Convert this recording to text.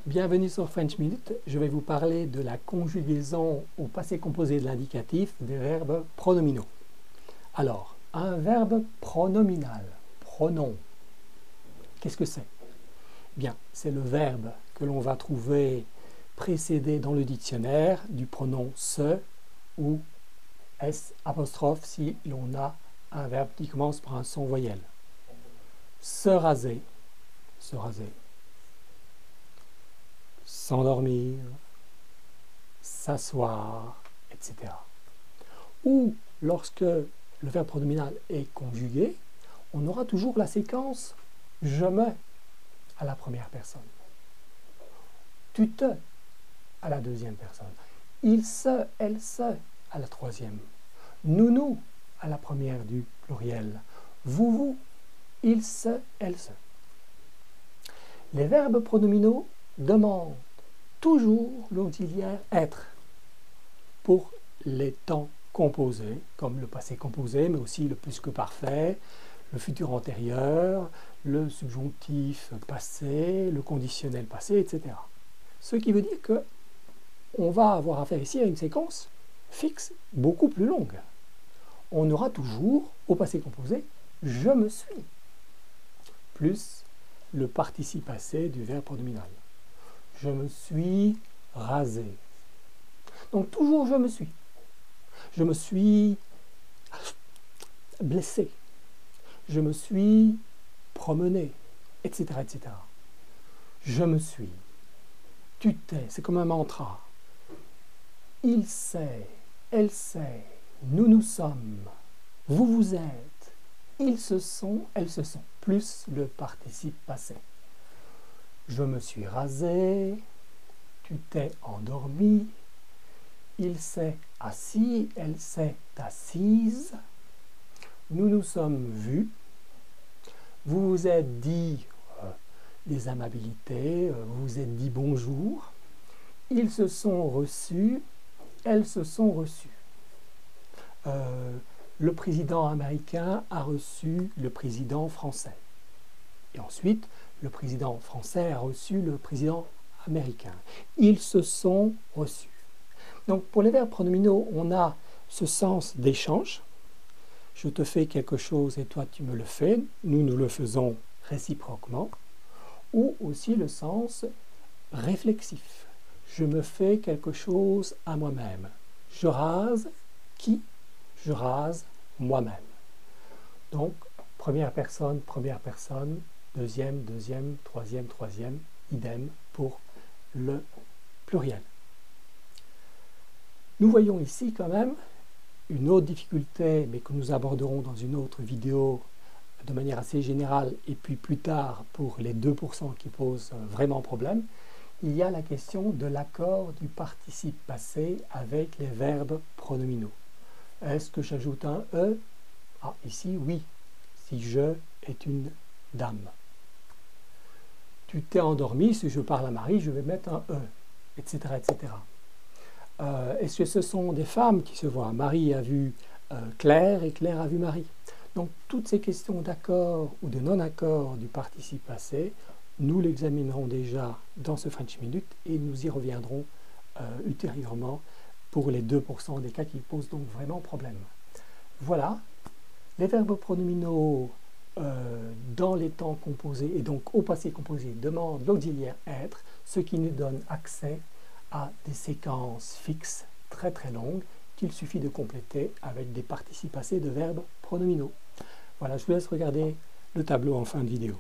Bienvenue sur French Minute. Je vais vous parler de la conjugaison au passé composé de l'indicatif des verbes pronominaux. Alors, un verbe pronominal, pronom, qu'est-ce que c'est? Bien, c'est le verbe que l'on va trouver précédé dans le dictionnaire du pronom se ou s apostrophe si l'on a un verbe qui commence par un son voyelle. Se raser, se raser. S'endormir, s'asseoir, etc. Ou lorsque le verbe pronominal est conjugué, on aura toujours la séquence « je me » à la première personne, « tu te » à la deuxième personne, « il se », « elle se » à la troisième, « nous » à la première du pluriel, « vous », « il se », « elle se ». Les verbes pronominaux demandent toujours l'auxiliaire être pour les temps composés, comme le passé composé, mais aussi le plus que parfait, le futur antérieur, le subjonctif passé, le conditionnel passé, etc. Ce qui veut dire que on va avoir affaire ici à une séquence fixe beaucoup plus longue. On aura toujours, au passé composé, « je me suis » plus le participe passé du verbe pronominal. Je me suis rasé. Donc toujours je me suis. Je me suis blessé. Je me suis promené, etc., etc. Je me suis. Tu t'es, c'est comme un mantra. Il sait, elle sait, nous sommes, vous êtes, ils se sont, elles se sont, plus le participe passé. Je me suis rasé, tu t'es endormi, il s'est assis, elle s'est assise, nous nous sommes vus, vous vous êtes dit des amabilités, vous vous êtes dit bonjour, ils se sont reçus, elles se sont reçues. Le président américain a reçu le président français. Et ensuite, le président français a reçu le président américain. Ils se sont reçus. Donc, pour les verbes pronominaux, on a ce sens d'échange. Je te fais quelque chose et toi tu me le fais. Nous le faisons réciproquement. Ou aussi le sens réflexif. Je me fais quelque chose à moi-même. Je rase qui? Je rase moi-même. Donc, première personne, deuxième, troisième, idem pour le pluriel. Nous voyons ici quand même une autre difficulté, mais que nous aborderons dans une autre vidéo de manière assez générale, et puis plus tard pour les 2% qui posent vraiment problème. Il y a la question de l'accord du participe passé avec les verbes pronominaux. Est-ce que j'ajoute un « e » ? Ah, ici, oui, si je est une dame. Tu t'es endormi, si je parle à Marie, je vais mettre un « e », etc. etc. Est-ce que ce sont des femmes qui se voient? Marie a vu Claire et Claire a vu Marie. Donc, toutes ces questions d'accord ou de non-accord du participe passé, nous l'examinerons déjà dans ce French Minute et nous y reviendrons ultérieurement pour les 2% des cas qui posent donc vraiment problème. Voilà, les verbes pronominaux dans les temps composés et donc au passé composé demandent l'auxiliaire être, ce qui nous donne accès à des séquences fixes très très longues qu'il suffit de compléter avec des participes passés de verbes pronominaux. Voilà, je vous laisse regarder le tableau en fin de vidéo.